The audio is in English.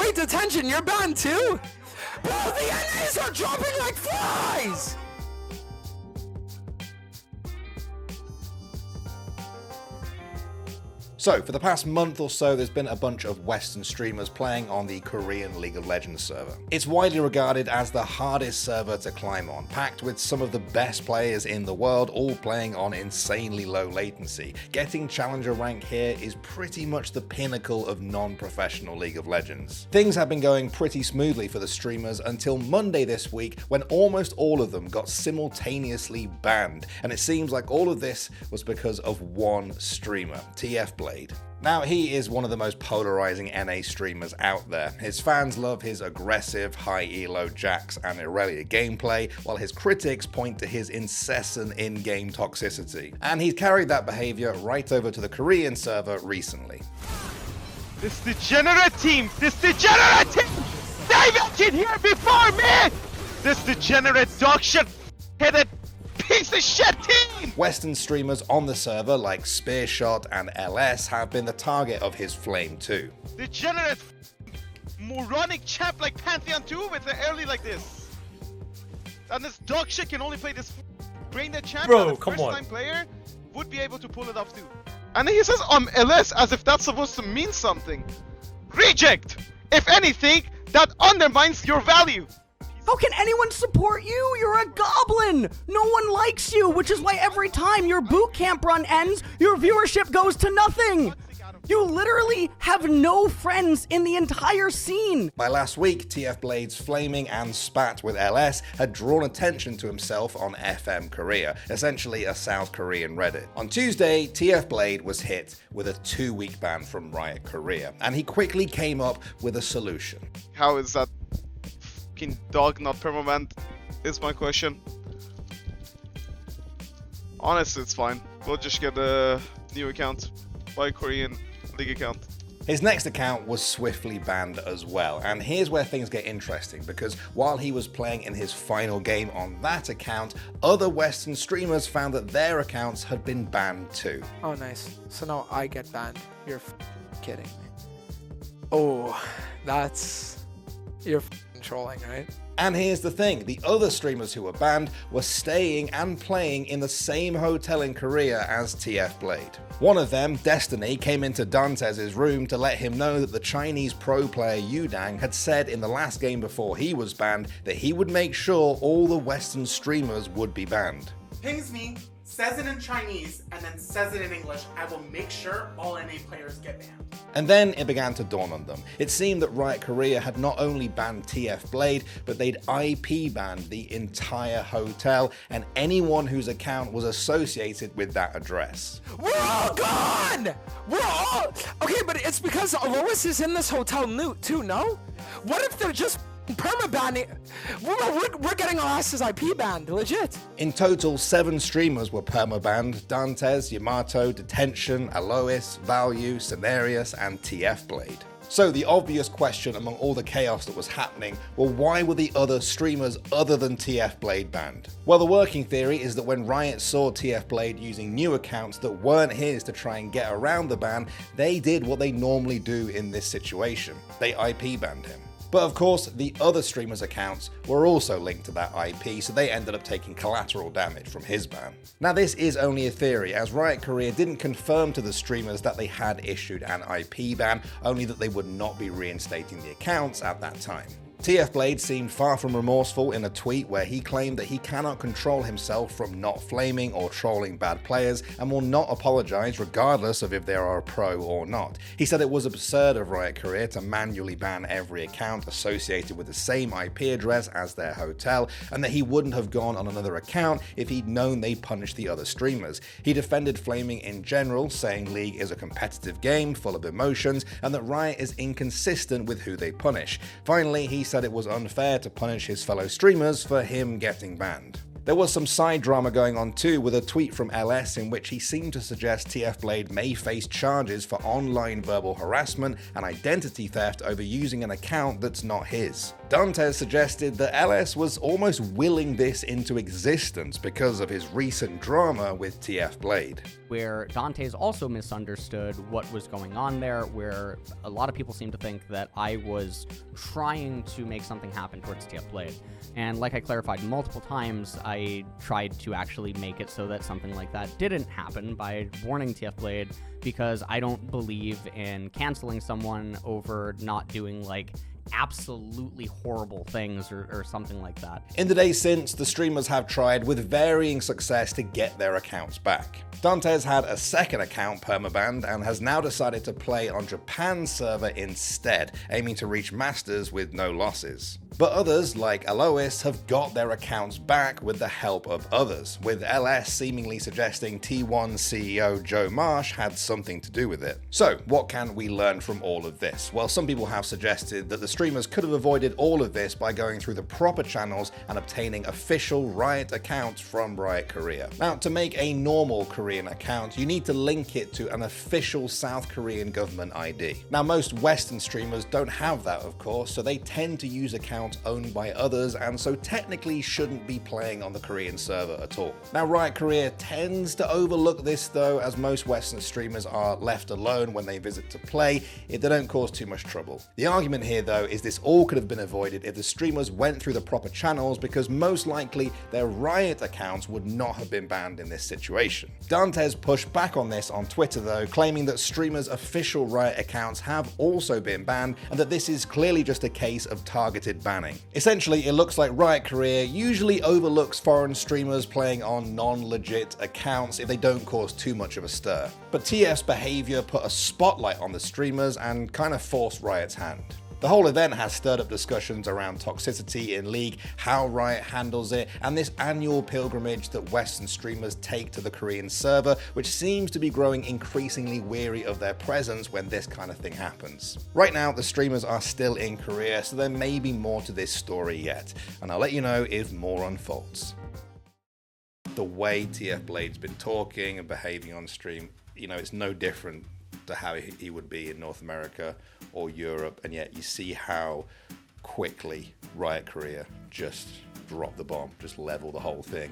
Wait, detention, you're banned too? Bro, the NAs are dropping like flies! So, for the past month or so, there's been a bunch of Western streamers playing on the Korean League of Legends server. It's widely regarded as the hardest server to climb on, packed with some of the best players in the world, all playing on insanely low latency. Getting Challenger rank here is pretty much the pinnacle of non-professional League of Legends. Things have been going pretty smoothly for the streamers until Monday this week, when almost all of them got simultaneously banned, and it seems like all of this was because of one streamer, TF. Now, he is one of the most polarizing NA streamers out there. His fans love his aggressive, high elo jacks and Irelia gameplay, while his critics point to his incessant in-game toxicity. And he's carried that behavior right over to the Korean server recently. This degenerate team! This degenerate team! They've been here before me! This degenerate dog shit headed piece of shit team! Western streamers on the server like Spearshot and LS have been the target of his flame too. Degenerate moronic champ like Pantheon 2 with the early like this. And this dog shit can only play this Grainger champ. Bro, the come first on. time player would be able to pull it off too. And then he says LS as if that's supposed to mean something. Reject! If anything, that undermines your value. How can anyone support you? You're a goblin! No one likes you, which is why every time your boot camp run ends, your viewership goes to nothing! You literally have no friends in the entire scene! By last week, TF Blade's flaming and spat with LS had drawn attention to himself on FM Korea, essentially a South Korean Reddit. On Tuesday, TF Blade was hit with a 2-week ban from Riot Korea, and he quickly came up with a solution. How is that fucking dog not permanent? Is my question. Honestly, it's fine. We'll just get a new account. Buy a Korean League account. His next account was swiftly banned as well, and here's where things get interesting, because while he was playing in his final game on that account, other Western streamers found that their accounts had been banned too. Oh, nice. So now I get banned. You're kidding me. Oh, that's... You're trolling, right? And here's the thing, the other streamers who were banned were staying and playing in the same hotel in Korea as TF Blade. One of them, Destiny, came into Dantes' room to let him know that the Chinese pro player Yudang had said in the last game before he was banned that he would make sure all the Western streamers would be banned. Pings me, says it in Chinese, and then says it in English. I will make sure all NA players get banned. And then it began to dawn on them. It seemed that Riot Korea had not only banned TF Blade, but they'd IP banned the entire hotel and anyone whose account was associated with that address. We're all gone! We're all... Okay, but it's because Alois is in this hotel too, no? What if they're just permabanning? We're getting our asses IP banned, legit. In total, 7 streamers were permabanned: Dantes, Yamato, Detention, Alois, Value, Cenarius, and TF Blade. So the obvious question among all the chaos that was happening, well, why were the other streamers other than TF Blade banned? Well, the working theory is that when Riot saw TF Blade using new accounts that weren't his to try and get around the ban, they did what they normally do in this situation. They IP banned him. But of course, the other streamers' accounts were also linked to that IP, so they ended up taking collateral damage from his ban. Now, this is only a theory, as Riot Korea didn't confirm to the streamers that they had issued an IP ban, only that they would not be reinstating the accounts at that time. TF Blade seemed far from remorseful in a tweet where he claimed that he cannot control himself from not flaming or trolling bad players and will not apologize regardless of if they are a pro or not. He said it was absurd of Riot Korea to manually ban every account associated with the same IP address as their hotel, and that he wouldn't have gone on another account if he'd known they punished the other streamers. He defended flaming in general, saying League is a competitive game full of emotions and that Riot is inconsistent with who they punish. Finally, he said it was unfair to punish his fellow streamers for him getting banned. There was some side drama going on too, with a tweet from LS in which he seemed to suggest TF Blade may face charges for online verbal harassment and identity theft over using an account that's not his. Dantes suggested that LS was almost willing this into existence because of his recent drama with TF Blade. Where Dantes also misunderstood what was going on there, where a lot of people seem to think that I was trying to make something happen towards TF Blade. And like I clarified multiple times, I tried to actually make it so that something like that didn't happen by warning TF Blade, because I don't believe in canceling someone over not doing like absolutely horrible things or something like that. In the days since, the streamers have tried with varying success to get their accounts back. Dantes had a second account permabanned and has now decided to play on Japan's server instead, aiming to reach Masters with no losses. But others, like Alois, have got their accounts back with the help of others, with LS seemingly suggesting T1 CEO Joe Marsh had something to do with it. So, what can we learn from all of this? Well, some people have suggested that the streamers could have avoided all of this by going through the proper channels and obtaining official Riot accounts from Riot Korea. Now, to make a normal Korean account, you need to link it to an official South Korean government ID. Now, most Western streamers don't have that, of course, so they tend to use accounts owned by others, and so technically shouldn't be playing on the Korean server at all. Now, Riot Korea tends to overlook this though, as most Western streamers are left alone when they visit to play if they don't cause too much trouble. The argument here though is this all could have been avoided if the streamers went through the proper channels, because most likely their Riot accounts would not have been banned in this situation. Dantes pushed back on this on Twitter though, claiming that streamers' official Riot accounts have also been banned and that this is clearly just a case of targeted banning. Essentially, it looks like Riot Korea usually overlooks foreign streamers playing on non-legit accounts if they don't cause too much of a stir. But TF's behavior put a spotlight on the streamers and kind of forced Riot's hand. The whole event has stirred up discussions around toxicity in League, how Riot handles it, and this annual pilgrimage that Western streamers take to the Korean server, which seems to be growing increasingly weary of their presence when this kind of thing happens. Right now, the streamers are still in Korea, so there may be more to this story yet, and I'll let you know if more unfolds. The way TF Blade's been talking and behaving on stream, you know, it's no different to how he would be in North America or Europe, and yet you see how quickly Riot Korea just dropped the bomb, just level the whole thing.